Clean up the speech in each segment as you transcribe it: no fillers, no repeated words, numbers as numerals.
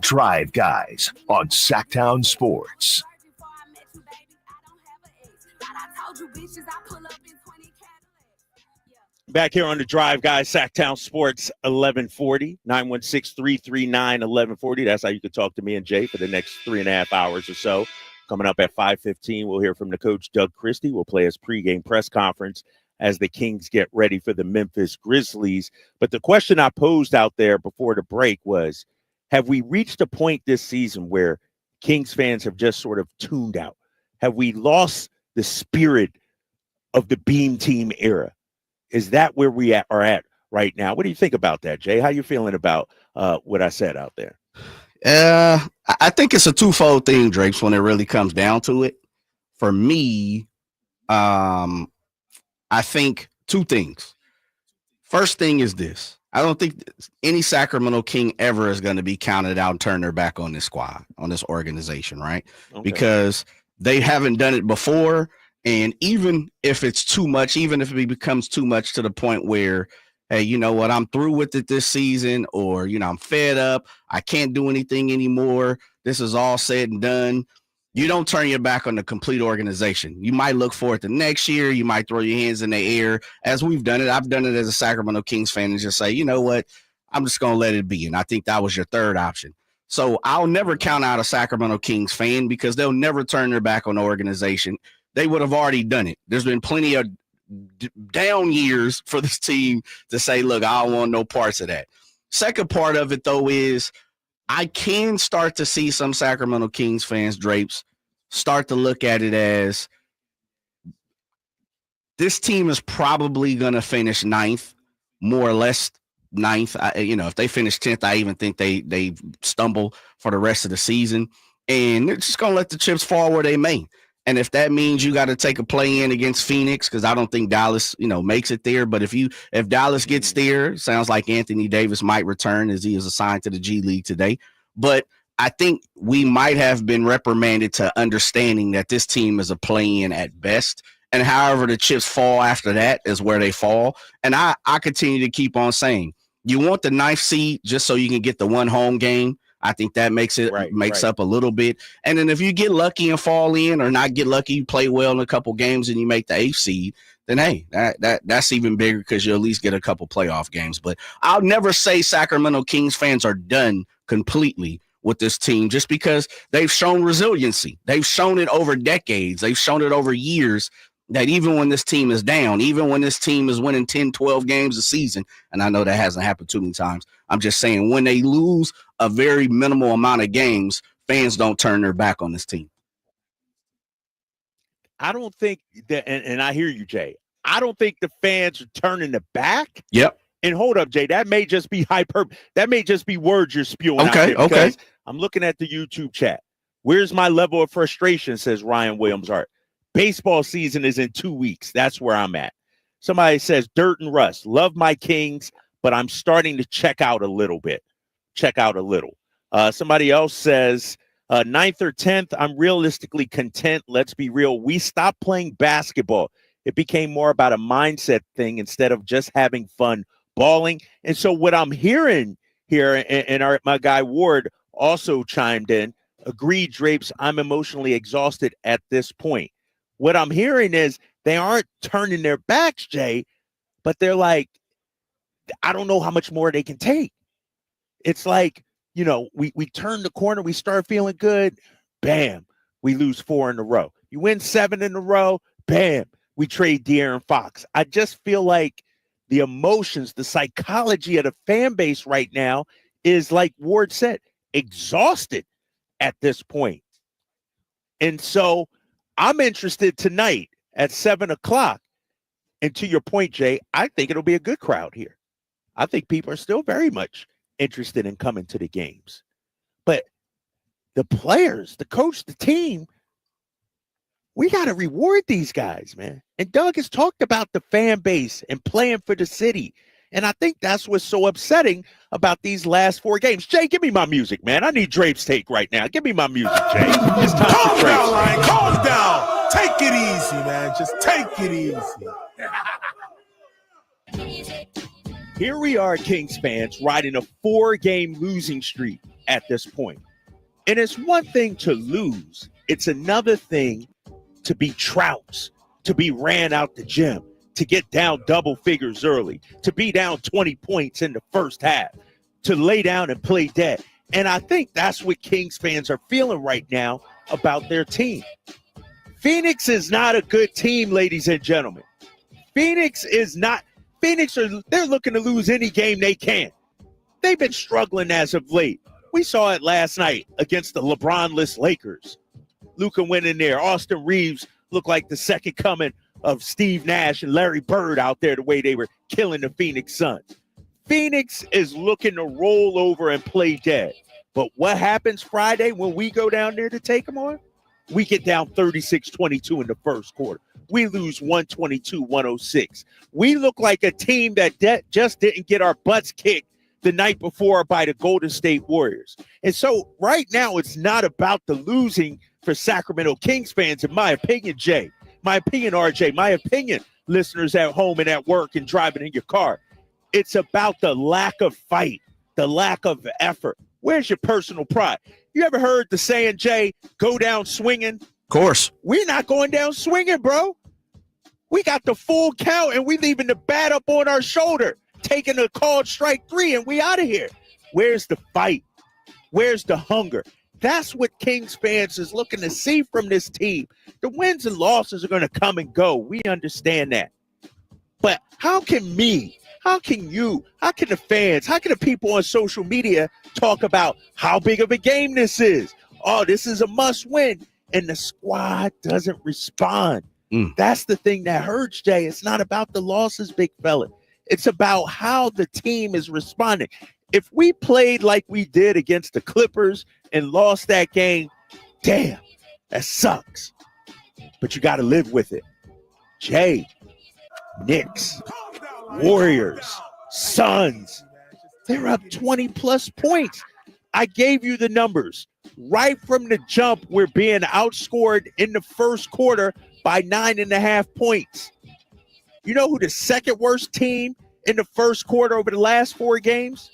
Drive Guys on Sactown Sports. Back here on the Drive Guys, Sactown Sports 1140, 916-339-1140. That's how you can talk to me and Jay for the next 3.5 hours or so. Coming up at 5:15, we'll hear from the coach, Doug Christie. We'll play his pregame press conference as the Kings get ready for the Memphis Grizzlies. But the question I posed out there before the break was, have we reached a point this season where Kings fans have just sort of tuned out? Have we lost the spirit of the Beam Team era? Is that where we are at right now? What do you think about that, Jay? How you feeling about what I said out there? I think it's a twofold thing, Drapes, when it really comes down to it. For me, I think two things. First thing is this. I don't think any Sacramento King ever is going to be counted out and turn their back on this squad, on this organization, right? Okay. Because they haven't done it before. And even if it's too much, even if it becomes too much to the point where, hey, you know what, I'm through with it this season, or, you know, I'm fed up, I can't do anything anymore, this is all said and done, you don't turn your back on the complete organization. You might look for it the next year. You might throw your hands in the air, as we've done it. I've done it as a Sacramento Kings fan, and just say, you know what, I'm just going to let it be. And I think that was your third option. So I'll never count out a Sacramento Kings fan because they'll never turn their back on the organization. They would have already done it. There's been plenty of down years for this team to say, look, I don't want no parts of that. Second part of it, though, is I can start to see some Sacramento Kings fans, Drapes, start to look at it as this team is probably going to finish ninth, more or less ninth. If they finish 10th, I even think they stumble for the rest of the season. And they're just going to let the chips fall where they may. And if that means you got to take a play in against Phoenix, because I don't think Dallas, makes it there. But if Dallas gets there, sounds like Anthony Davis might return as he is assigned to the G League today. But I think we might have been reprimanded to understanding that this team is a play-in at best. And however the chips fall after that is where they fall. And I continue to keep on saying, you want the ninth seed just so you can get the one home game. I think that makes up a little bit. And then if you get lucky and fall in, or not get lucky, you play well in a couple games and you make the 8th seed, then hey, that's even bigger because you at least get a couple playoff games. But I'll never say Sacramento Kings fans are done completely with this team just because they've shown resiliency. They've shown it over decades. They've shown it over years that even when this team is down, even when this team is winning 10, 12 games a season, and I know that hasn't happened too many times, I'm just saying when they lose a very minimal amount of games, fans don't turn their back on this team. I don't think that, and I hear you, Jay. I don't think the fans are turning their back. Yep. And hold up, Jay, that may just be that may just be words you're spewing out there. Okay. I'm looking at the YouTube chat. Where's my level of frustration, says Ryan Williams Art. Baseball season is in 2 weeks. That's where I'm at. Somebody says, Dirt and Rust, love my Kings, but I'm starting to check out a little. Somebody else says, 9th or 10th, I'm realistically content. Let's be real. We stopped playing basketball. It became more about a mindset thing instead of just having fun balling. And so what I'm hearing here, and my guy Ward also chimed in, agreed, Drapes, I'm emotionally exhausted at this point. What I'm hearing is they aren't turning their backs, Jay, but they're like, I don't know how much more they can take. It's like, we turn the corner, we start feeling good, bam, we lose 4 in a row. You win 7 in a row, bam, we trade De'Aaron Fox. I just feel like the emotions, the psychology of the fan base right now is, like Ward said, exhausted at this point. And so I'm interested tonight at 7:00. And to your point, Jay, I think it'll be a good crowd here. I think people are still very much interested in coming to the games. But the players, the coach, the team, we got to reward these guys, man. And Doug has talked about the fan base and playing for the city. And I think that's what's so upsetting about these last 4 games. Jay, give me my music, man. I need Drape's take right now. Give me my music, Jay. It's time Calm for down, Ryan. Calm down. Take it easy, man. Just take it easy. Here we are, Kings fans, riding a 4-game losing streak. at this point. And it's one thing to lose. It's another thing to be trounced, to be ran out the gym, to get down double figures early, to be down 20 points in the first half, to lay down and play dead. And I think that's what Kings fans are feeling right now about their team. Phoenix is not a good team, ladies and gentlemen. Phoenix, they're looking to lose any game they can. They've been struggling as of late. We saw it last night against the LeBron-less Lakers. Luka went in there. Austin Reeves looked like the second coming of Steve Nash and Larry Bird out there, the way they were killing the Phoenix Suns. Phoenix is looking to roll over and play dead. But what happens Friday when we go down there to take them on? We get down 36-22 in the first quarter. We lose 122-106. We look like a team that just didn't get our butts kicked the night before by the Golden State Warriors. And so right now it's not about the losing for Sacramento Kings fans, in my opinion, Jay. My opinion, RJ. My opinion, listeners at home and at work and driving in your car. It's about the lack of fight, the lack of effort. Where's your personal pride? You ever heard the saying, Jay, go down swinging? Of course. We're not going down swinging, bro. We got the full count, and we leaving the bat up on our shoulder, taking a called strike 3, and we out of here. Where's the fight? Where's the hunger? That's what Kings fans is looking to see from this team. The wins and losses are going to come and go. We understand that. But how can you, how can the fans, how can the people on social media talk about how big of a game this is? Oh, this is a must win. And the squad doesn't respond. That's the thing that hurts, Jay. It's not about the losses, big fella. It's about how the team is responding. If we played like we did against the Clippers and lost that game, damn, that sucks. But you got to live with it. Jay, Knicks, Warriors, Suns, they're up 20-plus points. I gave you the numbers. Right from the jump, we're being outscored in the first quarter by 9.5 points. You know who the second worst team in the first quarter over the last 4 games?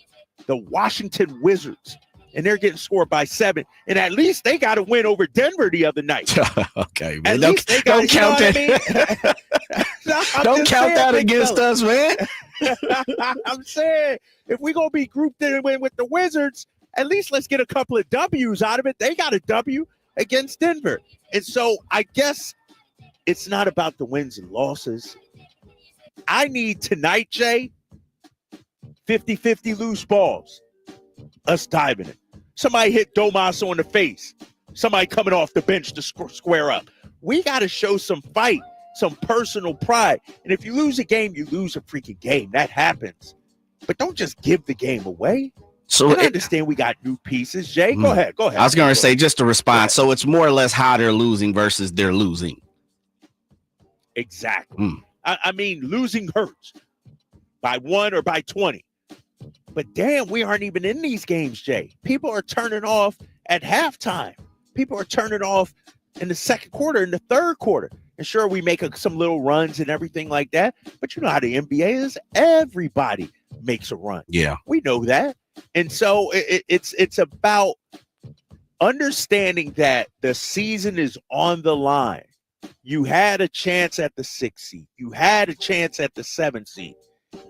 The Washington Wizards. And they're getting scored by 7. And at least they got a win over Denver the other night. Okay, man. Don't count that. Don't count that against us, man. I'm saying, if we're going to be grouped in with the Wizards, at least let's get a couple of W's out of it. They got a W against Denver. And so I guess it's not about the wins and losses. I need tonight, Jay, 50-50 loose balls. Us diving it. Somebody hit Domas on the face. Somebody coming off the bench to square up. We got to show some fight, some personal pride. And if you lose a game, you lose a freaking game. That happens. But don't just give the game away. So I understand we got new pieces. Jay, go ahead. I was going to say, just to respond. So it's more or less how they're losing versus they're losing. Exactly. I mean, losing hurts by 1 or by 20. But damn, we aren't even in these games, Jay. People are turning off at halftime. People are turning off in the second quarter, in the third quarter. And sure, we make some little runs and everything like that. But you know how the NBA is. Everybody makes a run. Yeah. We know that. And so it's about understanding that the season is on the line. You had a chance at the 6th seed. You had a chance at the 7th seed.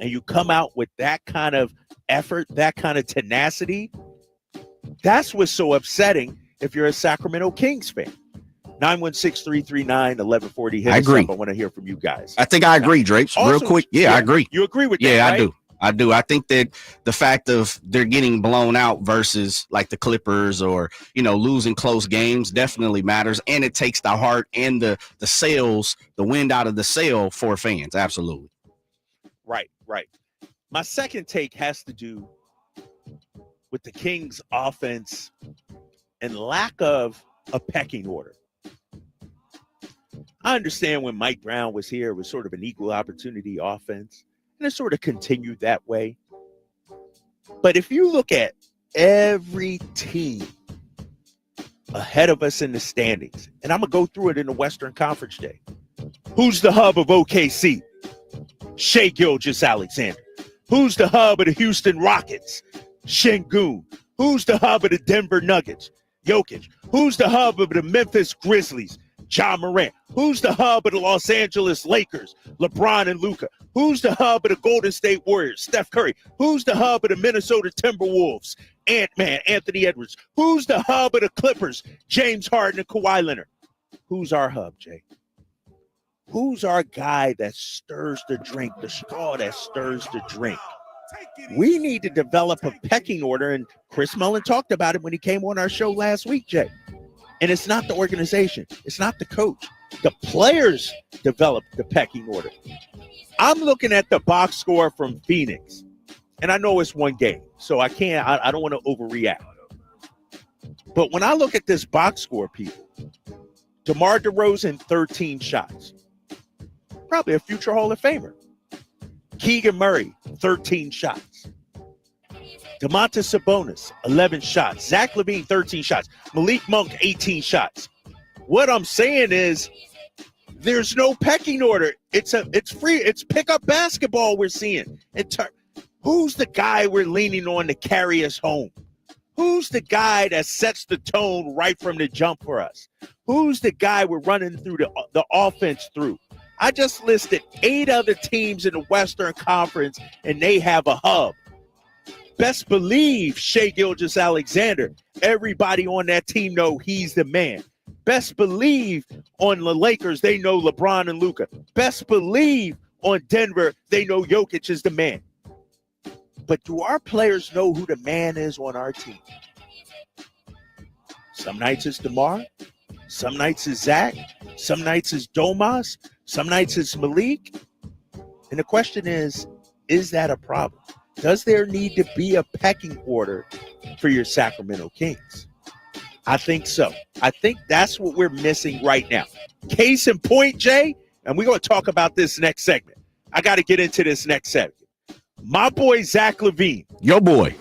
And you come out with that kind of effort, that kind of tenacity. That's what's so upsetting if you're a Sacramento Kings fan. 916-339-1140. I agree. I want to hear from you guys. I think I agree, Drapes. Also, real quick. Yeah, I agree. You agree with that, Yeah, right? I do. I think that the fact of they're getting blown out versus like the Clippers or, losing close games definitely matters. And it takes the heart and the sails, the wind out of the sail for fans. Absolutely. Right. My second take has to do with the Kings offense and lack of a pecking order. I understand when Mike Brown was here, it was sort of an equal opportunity offense. And it sort of continued that way. But if you look at every team ahead of us in the standings, and I'm going to go through it in the Western Conference, Day. Who's the hub of OKC? Shai Gilgeous-Alexander. Who's the hub of the Houston Rockets? Şengün. Who's the hub of the Denver Nuggets? Jokic. Who's the hub of the Memphis Grizzlies? John Morant. Who's the hub of the Los Angeles Lakers? LeBron and Luka. Who's the hub of the Golden State Warriors? Steph Curry. Who's the hub of the Minnesota Timberwolves? Ant-Man, Anthony Edwards. Who's the hub of the Clippers? James Harden and Kawhi Leonard. Who's our hub, Jay? Who's our guy that stirs the drink, the straw that stirs the drink? We need to develop a pecking order, and Chris Mullin talked about it when he came on our show last week, Jay. And it's not the organization. It's not the coach. The players develop the pecking order. I'm looking at the box score from Phoenix, and I know it's one game, so I don't want to overreact. But when I look at this box score, people, DeMar DeRozan, 13 shots. Probably a future Hall of Famer. Keegan Murray, 13 shots. Domantas Sabonis, 11 shots. Zach LaVine, 13 shots. Malik Monk, 18 shots. What I'm saying is there's no pecking order. It's free. It's pickup basketball we're seeing. Who's the guy we're leaning on to carry us home? Who's the guy that sets the tone right from the jump for us? Who's the guy we're running through the offense through? I just listed 8 other teams in the Western Conference, and they have a hub. Best believe Shai Gilgeous-Alexander. Everybody on that team know he's the man. Best believe on the Lakers, they know LeBron and Luka. Best believe on Denver, they know Jokic is the man. But do our players know who the man is on our team? Some nights it's DeMar. Some nights it's Zach. Some nights it's Domas. Some nights it's Malik. And the question is that a problem? Does there need to be a pecking order for your Sacramento Kings? I think so. I think that's what we're missing right now. Case in point, Jay, and we're going to talk about this next segment. I got to get into this next segment. My boy, Zach LaVine. Your boy.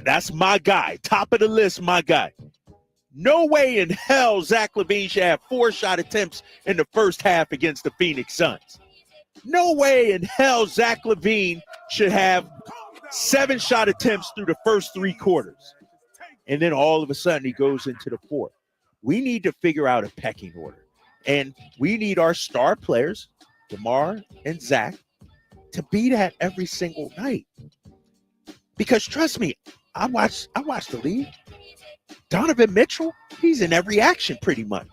That's my guy. Top of the list, my guy. No way in hell Zach LaVine should have 4 shot attempts in the first half against the Phoenix Suns. No way in hell Zach LaVine should have 7 shot attempts through the first 3 quarters. And then all of a sudden he goes into the 4th. We need to figure out a pecking order. And we need our star players, DeMar and Zach, to be that every single night. Because trust me, I watched the league. Donovan Mitchell, he's in every action pretty much.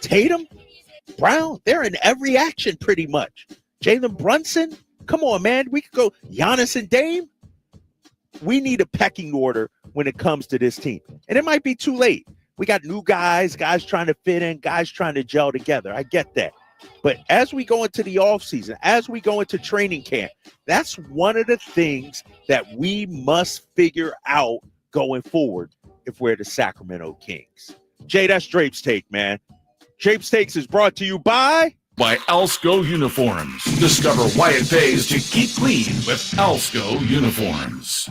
Tatum, Brown, they're in every action pretty much. Jalen Brunson, come on, man. We could go Giannis and Dame. We need a pecking order when it comes to this team. And it might be too late. We got new guys trying to fit in, guys trying to gel together. I get that. But as we go into the offseason, as we go into training camp, that's one of the things that we must figure out going forward if we're the Sacramento Kings. Jay, that's Drape's Take, man. Drape's Takes is brought to you by Alsco Uniforms. Discover why it pays to keep clean with Alsco Uniforms.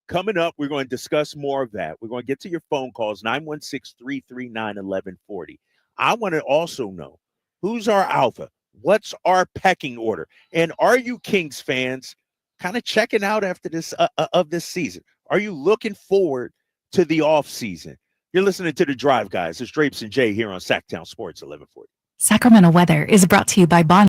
Coming up, we're going to discuss more of that. We're going to get to your phone calls, 916-339-1140. I want to also know, who's our alpha? What's our pecking order? And are you Kings fans kind of checking out after this of this season? Are you looking forward to the offseason? You're listening to The Drive, guys. It's Drapes and Jay here on Sactown Sports 1140. Sacramento weather is brought to you by Bond.